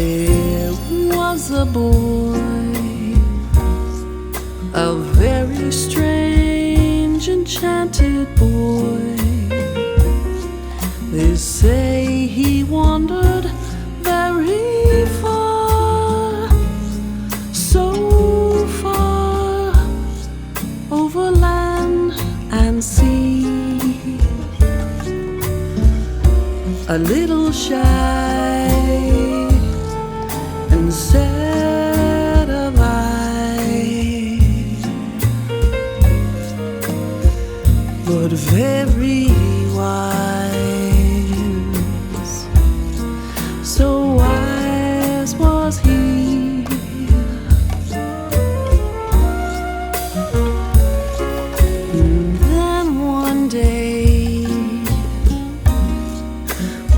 There was a boy, a very strange, enchanted boy. They say he wandered very far, so far, over land and sea. A little shy and sad of eye, but very wise. So wise was he. And then one day,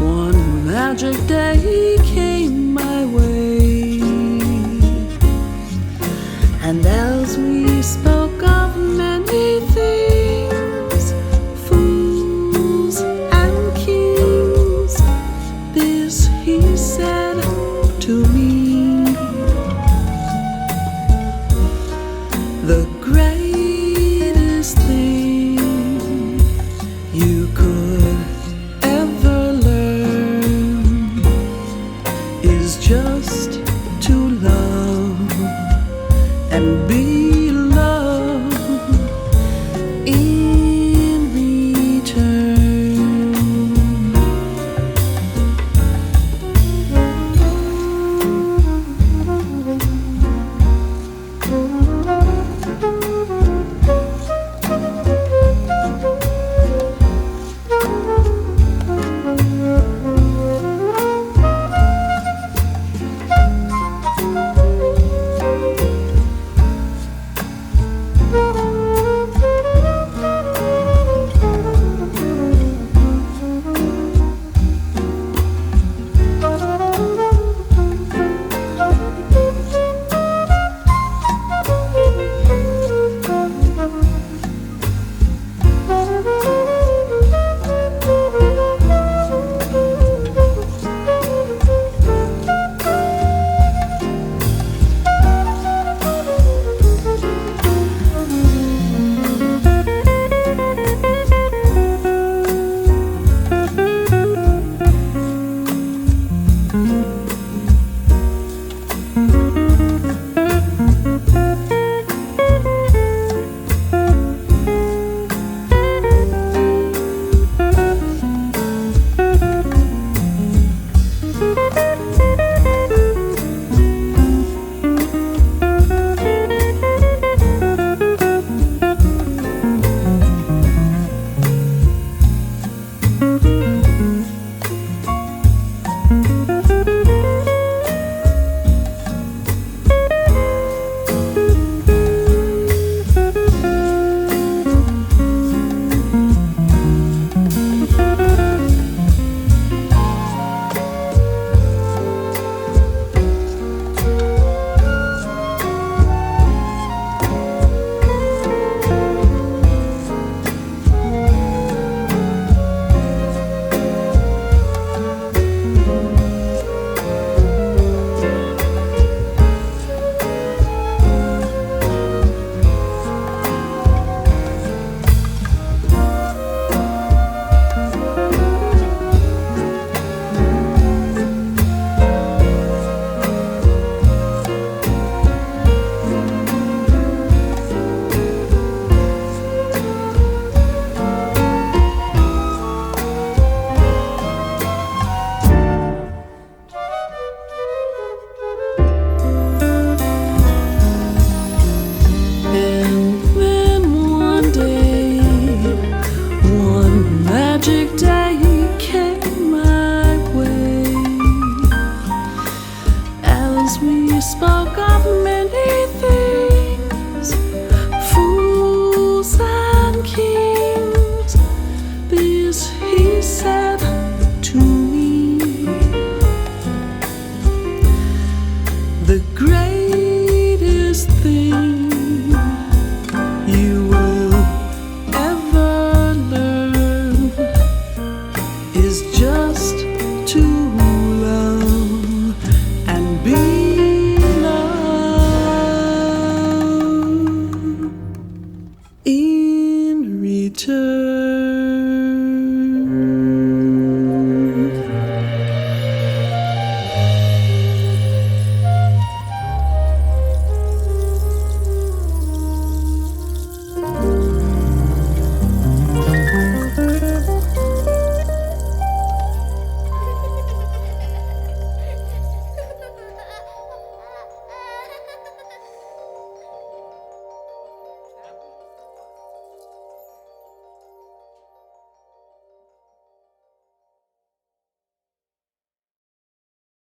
one magic day came my way, and as we spoke of many things, fools and kings, this he said to me: the greatest thing you could ever learn is just to love and be loved in return. the great